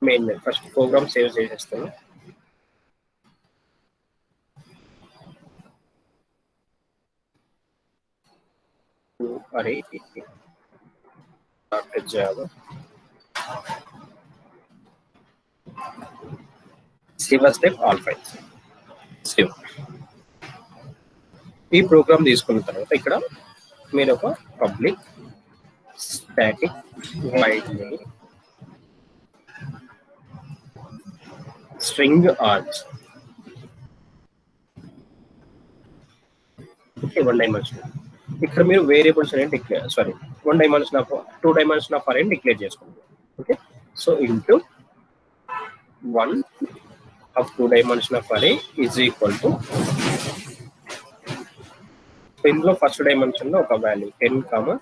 Main first program save చేసేస్తాను. అరే Java save step all files save. ఈ programme తీసుకున్న తర్వాత ఇక్కడ మీరు ఒక public static wide string args okay 1 dimension. ఇక్కడ మీరు వేరియబుల్స్ అనేది declare sorry 1 dimension of 2 dimension of అరే డిక్లేర్ చేసుకుంటారు. Okay so into 1 of 2 dimension of array is equal to ఇందులో ఫస్ట్ డైమెన్షన్ లో ఒక value 10 comma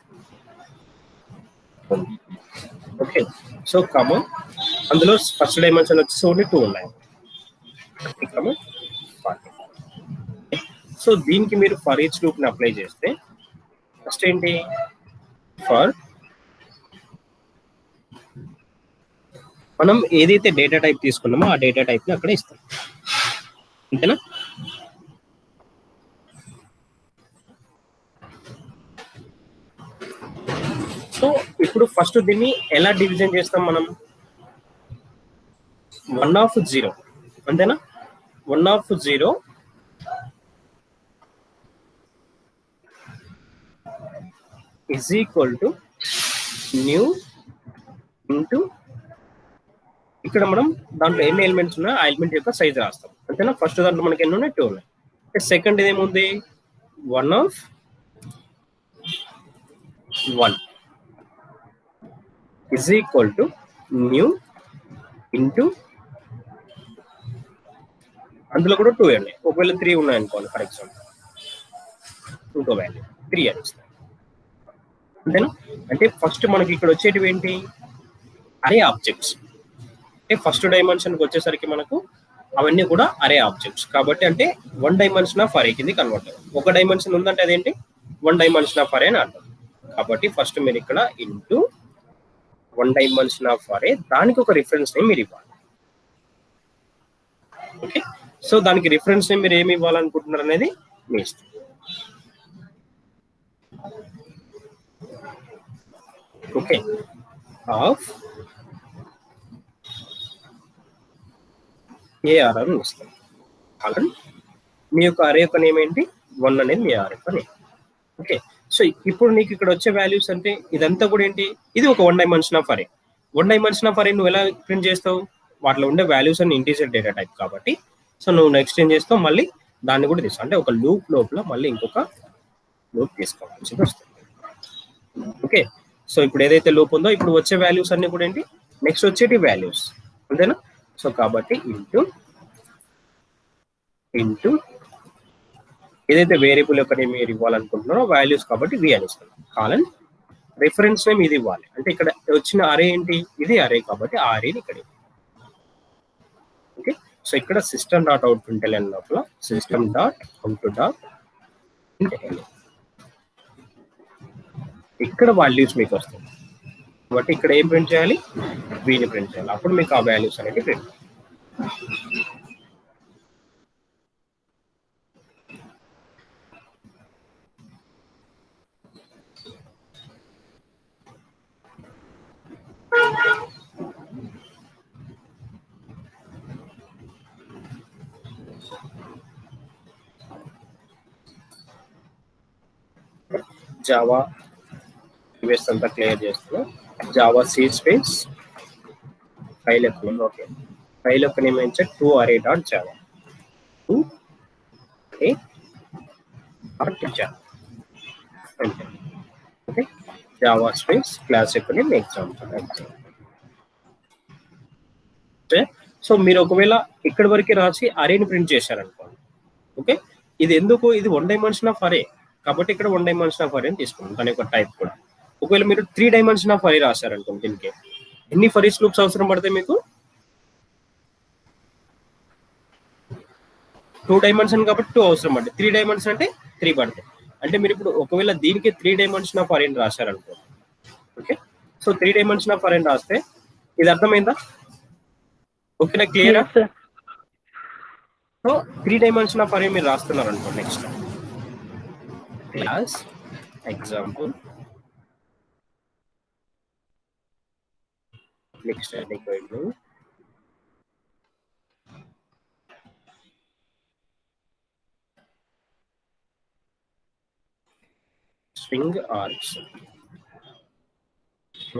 okay so comma అందులో first dimension వచ్చేసి ఓన్లీ 2 ఉన్నాయి కామా 40. సో దీనికి మీరు ఫర్ ఈచ్ లూప్ ని అప్లై చేస్తే ఫస్ట్ ఏంటి ఫర్ మనం ఏదైతే డేటా టైప్ తీసుకున్నామో ఆ డేటా టైప్ ని అక్కడ ఇస్తాం అంతేనా. సో ఇప్పుడు ఫస్ట్ దీన్ని ఎలా డివిజన్ చేస్తాం మనం 1 of 0 అంతేనా. 1 of 0 is equal to new into ఇక్కడ మనం దాంట్లో ఎన్ని ఎలిమెంట్స్ ఉన్నాయో ఆ ఎలిమెంట్ యొక్క సైజ్ రాస్తాం అంతేనా. ఫస్ట్ దాంట్లో మనకి ఎన్ని ఉన్నాయి 2 ఉన్నాయి. సెకండ్ ఏముంది 1 of 1 is equal to new into అందులో కూడా 2 ఉన్నాయి. ఒకవేళ 3 ఉన్నాయి అనుకోండి ఫర్ ఎగ్జాంపుల్ ఇంకో వాల్యూ 3 అని ఇస్తాం అంతేనా. అంటే ఫస్ట్ మనకి ఇక్కడ వచ్చేటివి ఏంటి అరే ఆబ్జెక్ట్స్. అంటే ఫస్ట్ డైమెన్షన్కి వచ్చేసరికి మనకు అవన్నీ కూడా అరే ఆబ్జెక్ట్స్ కాబట్టి అంటే 1 డైమెన్షన్ ఆఫ్ అరే కింద కన్వర్ట్ అవ్వాలి. ఒక డైమెన్షన్ ఉందంటే అదేంటి 1 డైమెన్షన్ ఆఫ్ అరే అని అర్థం. కాబట్టి ఫస్ట్ మీరు ఇక్కడ ఇంటూ 1 డైమెన్షన్ ఆఫ్ అరే దానికి ఒక రిఫరెన్స్ నేమ్ మీరు ఇవ్వాలి. ఓకే సో దానికి రిఫరెన్స్ నేమ్ మీరు ఏమి ఇవ్వాలనుకుంటున్నారు అనేది మీ ఇష్టం. ఓకే ఆఫ్ ఏఆర్ అని ఇస్తాం. అలా మీ యొక్క అరే యొక్క నేమ్ ఏంటి 1 అనేది మీ అరే యొక్క నేమ్. ఓకే సో ఇప్పుడు నీకు ఇక్కడ వచ్చే వాల్యూస్ అంటే ఇదంతా కూడా ఏంటి ఇది ఒక 1 డైమెన్షన్ ఆఫ్ అరే. 1 డైమెన్షన్ ఆఫ్ అరే నువ్వు ఎలా ప్రింట్ చేస్తావు వాటిలో ఉండే వాల్యూస్ అన్ని ఇంటీజర్ డేటా టైప్ కాబట్టి సో నువ్వు నెక్స్ట్ ఏం చేస్తావు మళ్ళీ దాన్ని కూడా తీస్తావు అంటే ఒక లూప్ లోపల మళ్ళీ ఇంకొక లూప్ తీసుకోవాల్సి వస్తుంది. ఓకే సో ఇప్పుడు ఏదైతే లూప్ ఉందో ఇప్పుడు వచ్చే వాల్యూస్ అన్ని కూడా ఏంటి నెక్స్ట్ వచ్చేటి వాల్యూస్ అంతేనా. సో కాబట్టి ఇంటూ ఏదైతే వేరియబుల్ యొక్క నేమ్ మీరు ఇవ్వాలనుకుంటున్నారో వాల్యూస్ కాబట్టి వి అని ఇస్తాం. కాలన్ రిఫరెన్స్ నేమ్ ఇది ఇవ్వాలి అంటే ఇక్కడ వచ్చిన అరే ఏంటి ఇది అరే కాబట్టి ఆ అరేని ఇక్కడ. ఓకే సో ఇక్కడ సిస్టమ్ డాట్ అవుట్ ప్రింట్ లోపల సిస్టమ్ డాట్ అవుట్ డాట్ ఇక్కడ వాల్యూస్ మీకు వస్తాయి కాబట్టి ఇక్కడ ఏం ప్రింట్ చేయాలి వీని ప్రింట్ చేయాలి అప్పుడు మీకు ఆ వాల్యూస్ అనేది ప్రింట్. జావా ఇవేస్ అంతా క్లియర్ చేస్తున్నాం. జావా సి స్పేస్ ఫైల్ యొక్క ఓకే ఫైల్ యొక్క నేమ్ ఏంటంటే 2 array dot Java 2 array dot Java అంటే ఓకే జావా స్పేస్ క్లాస్ యొక్క నేమ్ ఎగ్జాంపుల్. సో మీరు ఒకవేళ ఇక్కడ వరకు రాసి అరేని ప్రింట్ చేశారనుకోండి ఓకే ఇది ఎందుకు ఇది 1 డైమెన్షన్ ఆఫ్ అరే కాబట్టి ఇక్కడ 1 డైమెన్షన్ ఆఫ్ అరే అని తీసుకున్నాం దాని యొక్క టైప్ కూడా. ఒకవేళ మీరు 3 డైమెన్షన్ ఆఫ్ అరే రాశారనుకోండి దీనికి ఎన్ని ఫర్ ఈచ్ లూప్స్ అవసరం పడతాయి మీకు 2 డైమెన్షన్ కాబట్టి 2 అవసరం పడతాయి 3 డైమెన్షన్ అంటే 3 పడతాయి. అంటే మీరు ఇప్పుడు ఒకవేళ దీనికి 3 డైమెన్షన్ ఆఫ్ అరేని రాశారనుకోండి okay, so 3 dimension of array రాస్తే ఇది అర్థమైందా? ఓకేనా, క్లియరా? సో 3 డైమెన్షన్ ఆఫ్ అరే మీరు రాస్తున్నారు అనుకో. Next class example next string args.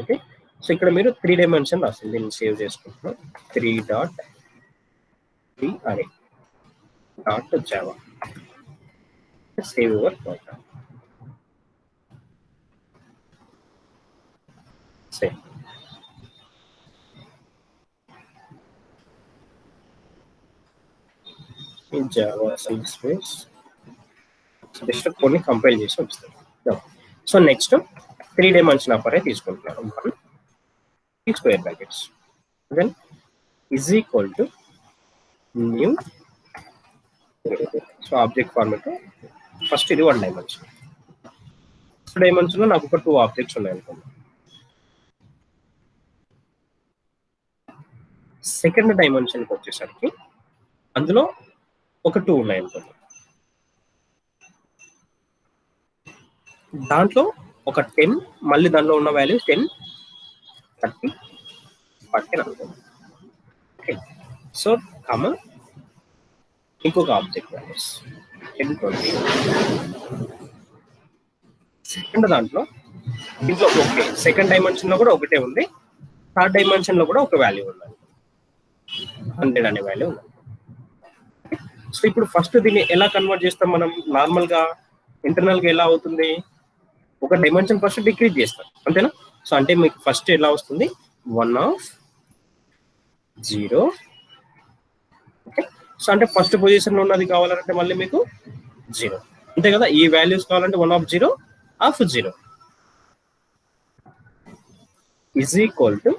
Okay, so ఇక్కడ మీరు 3 డైమెన్షన్ రాస్తుంది. దీన్ని సేవ్ చేసుకుంటున్నాం. 3.3 array dot Java. Save your program. Save. Java space just కొన్ని కంపైల్ చేసి వస్తుంది. So next 3 dimension of array తీసుకుంటున్నాను. 1 square brackets then is equal to new. So object format first ఇది 1 డైమెన్షన్. ఫస్ట్ డైమెన్షన్ లో నాకు ఒక 2 objects ఉన్నాయి అనుకోండి. సెకండ్ డైమెన్షన్కి వచ్చేసరికి అందులో ఒక 2 ఉన్నాయి అనుకోండి. దాంట్లో ఒక 10, మళ్ళీ దానిలో ఉన్న వాల్యూస్ 10, 30, 40 అనుకోండి. ఓకే, సో ఇంకొక ఆబ్జెక్ట్ వాల్యూస్ 10, 20. సెకండ్ దీంట్లో ఓకే, సెకండ్ డైమెన్షన్ లో కూడా ఒకటే ఉంది, థర్డ్ డైమెన్షన్ లో కూడా ఒక వాల్యూ ఉంది, 100 అనే వాల్యూ ఉంది. సో ఇప్పుడు ఫస్ట్ దీన్ని ఎలా కన్వర్ట్ చేస్తాం మనం? నార్మల్ గా ఇంటర్నల్ గా ఎలా అవుతుంది? ఒక డైమెన్షన్ ఫస్ట్ డిక్రీజ్ చేస్తాం, అంతేనా? సో అంటే మీకు ఫస్ట్ ఎలా వస్తుంది? 1/0. ఓకే, సో అంటే ఫస్ట్ పొజిషన్ లో ఉన్నది కావాలంటే మళ్ళీ మీకు 0, అంతే కదా? ఈ వాల్యూస్ కావాలంటే 1/0 of 0 is equal to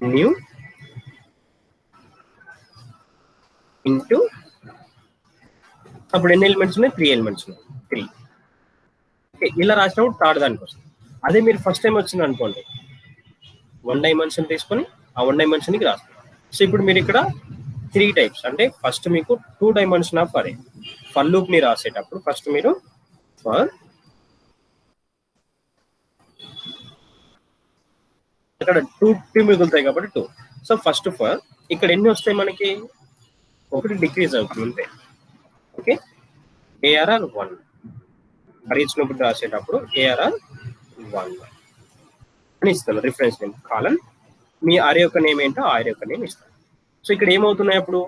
nu into. అప్పుడు ఎన్ని ఎలిమెంట్స్ ఉన్నాయి? 3 ఎలిమెంట్స్ ఉన్నాయి. 3. ఇలా రాసినప్పుడు థర్డ్ దానికి వస్తుంది. అదే మీరు ఫస్ట్ టైం వచ్చింది అనుకోండి, 1 డైమెన్షన్ తీసుకొని ఆ 1 డైమెన్షన్కి రాస్తారు. సో ఇప్పుడు మీరు ఇక్కడ 3 టైప్స్, అంటే ఫస్ట్ మీకు 2 డైమెన్షన్ ఆఫ్ అరే. ఫర్ లూప్ ని రాసేటప్పుడు ఫస్ట్ మీరు ఫర్ ఇక్కడ 2 మిగులుతాయి కాబట్టి 2. సో ఫస్ట్ ఫర్ ఇక్కడ ఎన్ని వస్తాయి మనకి? ఒకటి డిక్రీజ్ అవుతుంది అంతే. ఓకే, ARR 1 ఇచ్చినప్పుడు రాసేటప్పుడు ARR 1 అని ఇస్తాను. రిఫరెన్స్ నేమ్ కాలన్, మీ అరే యొక్క నేమ్ ఏంటో ఆ అరే యొక్క నేమ్ ఇస్తాను. సో ఇక్కడ ఏమవుతున్నాయి? అప్పుడు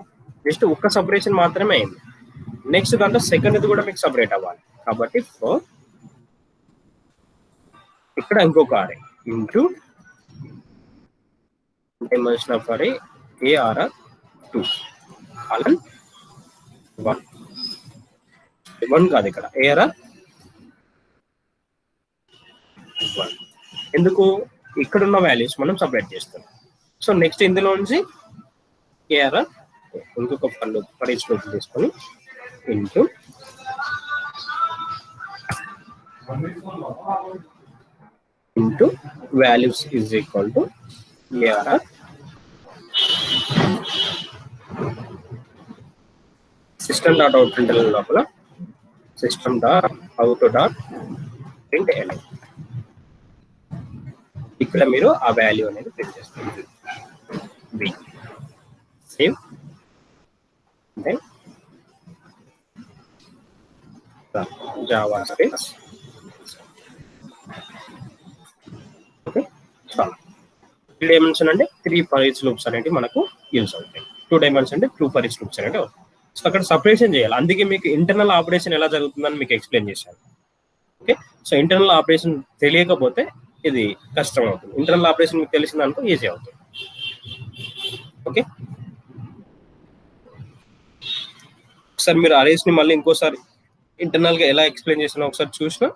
జస్ట్ ఒక్క సపరేషన్ మాత్రమే అయింది. నెక్స్ట్ దాంట్లో సెకండ్ కూడా మీకు సపరేట్ అవ్వాలి కాబట్టి ఇక్కడ ఇంకొక అరే ఇంటూ డైమెన్షన్ ఆఫ్ అరే ARR 2 కాలన్ 1. 1 కాదు, ఇక్కడ ARR 1. ఎందుకు? ఇక్కడున్న వాల్యూస్ మనం సపరేట్ చేస్తాం. సో నెక్స్ట్ ఇందులో నుంచి ARR ఇంకొక ఫర్ ఈచ్ లూప్ తీసుకొని int values is equal to ARR system dot out print లోపల system dot out dot print L. ఇక్కడ మీరు ఆ వాల్యూ అనేది ప్రింట్ చేస్తారు. Save. Then Java space. Okay, చాలా 3 డైమెన్షన్ అంటే 3 ఫర్ ఈచ్ లూప్స్ అనేవి మనకు యూజ్ అవుతాయి. 2 డైమెన్షన్ అంటే 2 ఫర్ ఈచ్ లూప్స్ అనేవి అవుతాయి. సో అక్కడ సపరేషన్ చేయాలి. అందుకే మీకు ఇంటర్నల్ ఆపరేషన్ ఎలా జరుగుతుందని మీకు ఎక్స్ప్లెయిన్ చేశాను. ఓకే, సో ఇంటర్నల్ ఆపరేషన్ తెలియకపోతే ఇది కష్టం అవుతుంది. ఇంటర్నల్ ఆపరేషన్ మీకు తెలిసిందనుకో ఈజీ అవుతుంది. ఓకే, ఒకసారి మీరు అరేస్ ని మళ్ళీ ఇంకోసారి ఇంటర్నల్ గా ఎలా ఎక్స్ప్లెయిన్ చేసినా ఒకసారి చూసినా